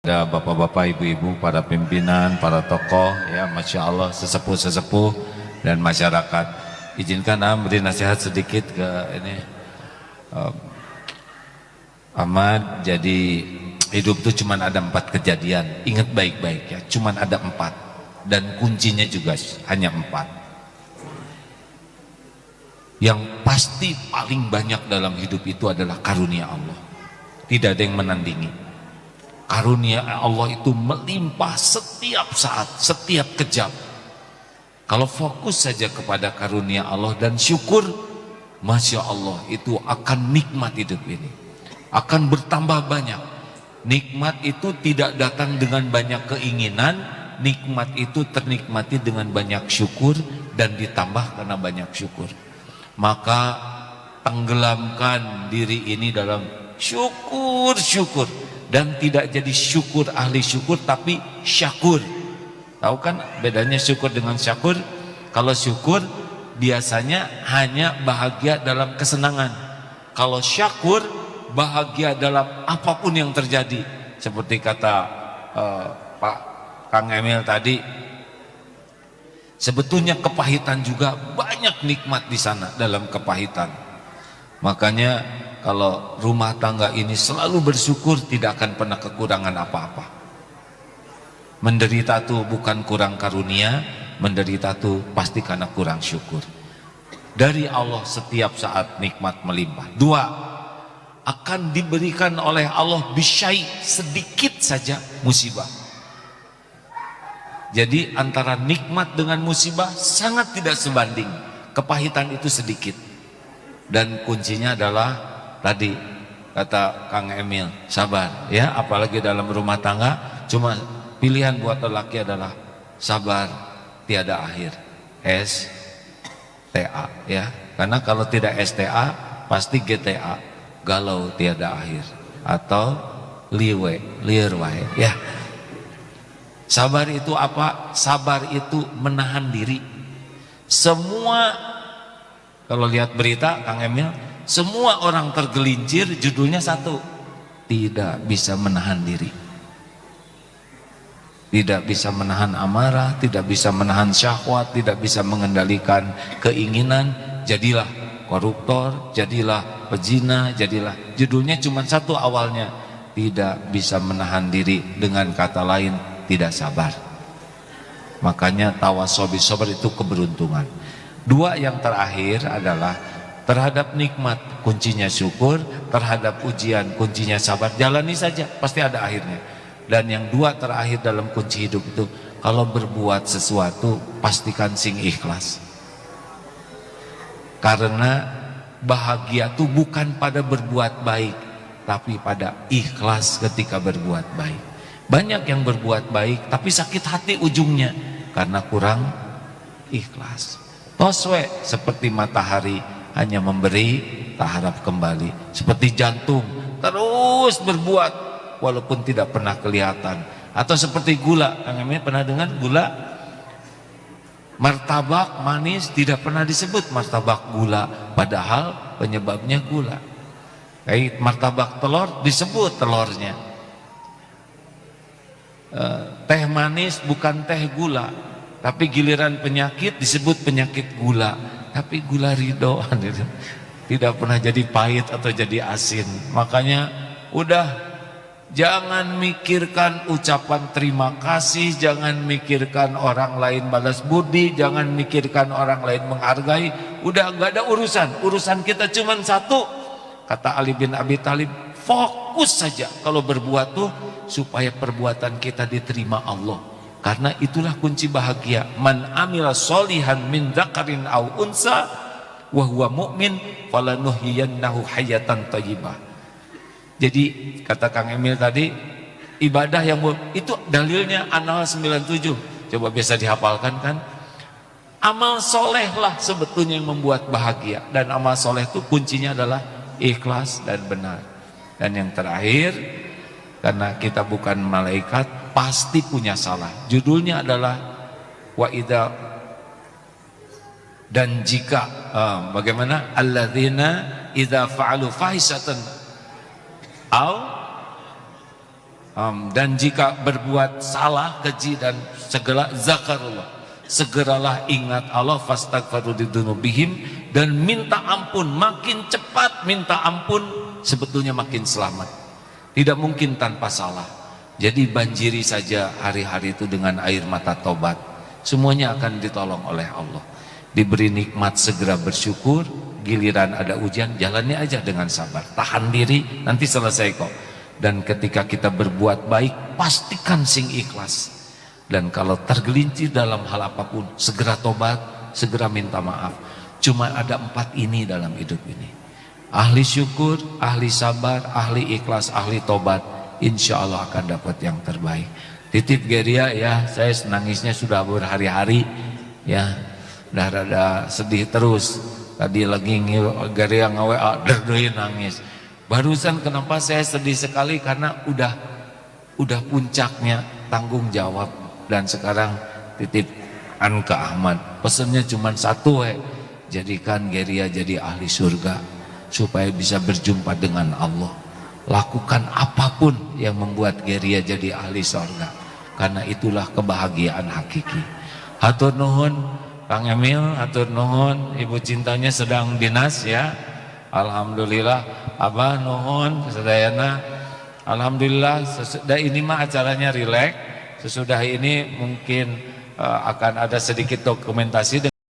Ada bapak-bapak, ibu-ibu, para pimpinan, para tokoh, ya, masya Allah, sesepuh-sesepuh dan masyarakat. Izinkan beri nasihat sedikit ke ini Ahmad. Jadi hidup itu cuma ada 4 kejadian. Ingat baik-baik ya, cuma ada 4 dan kuncinya juga hanya 4. Yang pasti paling banyak dalam hidup itu adalah karunia Allah. Tidak ada yang menandingi. Karunia Allah itu melimpah setiap saat, setiap kejam. Kalau fokus saja kepada karunia Allah dan syukur, masya Allah, itu akan nikmat hidup ini, akan bertambah banyak. Nikmat itu tidak datang dengan banyak keinginan, nikmat itu ternikmati dengan banyak syukur dan ditambah karena banyak syukur. Maka tenggelamkan diri ini dalam syukur dan tidak jadi syukur ahli syukur tapi syakur. Tahu kan bedanya syukur dengan syakur? Kalau syukur biasanya hanya bahagia dalam kesenangan. Kalau syakur bahagia dalam apapun yang terjadi. Seperti kata Pak Kang Emil tadi, sebetulnya kepahitan juga banyak nikmat di sana dalam kepahitan. Makanya kalau rumah tangga ini selalu bersyukur, tidak akan pernah kekurangan apa-apa. Menderita tuh bukan kurang karunia, menderita tuh pasti karena kurang syukur. Dari Allah setiap saat nikmat melimpah. 2, akan diberikan oleh Allah bisyai, sedikit saja musibah. Jadi antara nikmat dengan musibah sangat tidak sebanding. Kepahitan itu sedikit. Dan kuncinya adalah tadi kata Kang Emil, sabar ya, apalagi dalam rumah tangga. Cuma pilihan buat lelaki adalah sabar tiada akhir, STA ya, karena kalau tidak STA pasti GTA, galau tiada akhir, atau liwai ya. Sabar itu apa? Sabar itu menahan diri. Semua, kalau lihat berita Kang Emil, semua orang tergelincir, judulnya satu, tidak bisa menahan diri, tidak bisa menahan amarah, tidak bisa menahan syahwat, tidak bisa mengendalikan keinginan. Jadilah koruptor, jadilah pezina, jadilah, judulnya cuma satu awalnya, tidak bisa menahan diri. Dengan kata lain, tidak sabar. Makanya tawasobi sabar itu keberuntungan. 2 yang terakhir adalah terhadap nikmat kuncinya syukur, terhadap ujian kuncinya sabar. Jalani saja, pasti ada akhirnya. Dan yang 2 terakhir dalam kunci hidup itu, kalau berbuat sesuatu pastikan sing ikhlas. Karena bahagia itu bukan pada berbuat baik, tapi pada ikhlas ketika berbuat baik. Banyak yang berbuat baik tapi sakit hati ujungnya karena kurang ikhlas. Toswe seperti matahari, hanya memberi, tak harap kembali. Seperti jantung, terus berbuat walaupun tidak pernah kelihatan. Atau seperti gula, Kang Emil pernah dengar gula? Martabak manis tidak pernah disebut martabak gula, padahal penyebabnya gula. Kayak martabak telur disebut telurnya. Teh manis bukan teh gula, tapi giliran penyakit disebut penyakit gula. Tapi gula ridho tidak pernah jadi pahit atau jadi asin. Makanya udah, jangan mikirkan ucapan terima kasih, jangan mikirkan orang lain balas budi, jangan mikirkan orang lain menghargai. Udah nggak ada urusan. Urusan kita cuma satu. Kata Ali bin Abi Thalib, fokus saja kalau berbuat tuh supaya perbuatan kita diterima Allah. Karena itulah kunci bahagia. Man amila solihan min dzakarin aw unsa wa huwa mu'min falanuhyiyannahu hayatan thayyibah. Jadi kata Kang Emil tadi, ibadah yang itu dalilnya An-Nahl 97. Coba bisa dihafalkan kan? Amal soleh lah sebetulnya yang membuat bahagia. Dan amal soleh itu kuncinya adalah ikhlas dan benar. Dan yang terakhir, karena kita bukan malaikat, pasti punya salah. Judulnya adalah wa idza, dan jika bagaimana, alladzina idza fa'alu fahisatan au Dan jika berbuat salah, keji dan segala zakarullah, segeralah ingat Allah, fastaghfiru lidzunubihim, dan minta ampun. Makin cepat minta ampun sebetulnya makin selamat. Tidak mungkin tanpa salah. Jadi banjiri saja hari-hari itu dengan air mata tobat, semuanya akan ditolong oleh Allah. Diberi nikmat segera bersyukur, giliran ada ujian jalannya aja dengan sabar, tahan diri, nanti selesai kok. Dan ketika kita berbuat baik, pastikan sing ikhlas. Dan kalau tergelincir dalam hal apapun, segera tobat, segera minta maaf. Cuma ada 4 ini dalam hidup ini: ahli syukur, ahli sabar, ahli ikhlas, ahli tobat. Insya Allah akan dapat yang terbaik. Titip Geria ya, saya nangisnya sudah berhari-hari ya, udah rada sedih terus. Tadi lagi Geria nge-WA, derdoin nangis. Barusan kenapa saya sedih sekali, karena udah puncaknya tanggung jawab. Dan sekarang titipkan ke Ahmad, pesannya cuma satu, jadikan Geria jadi ahli surga supaya bisa berjumpa dengan Allah. Lakukan apapun yang membuat Geria jadi ahli surga, karena itulah kebahagiaan hakiki. Hatur nuhun Kang Emil, hatur nuhun ibu cintanya sedang dinas ya. Alhamdulillah, Abah nuhun sedayana. Alhamdulillah, sesudah ini mah acaranya rileks. Sesudah ini mungkin akan ada sedikit dokumentasi.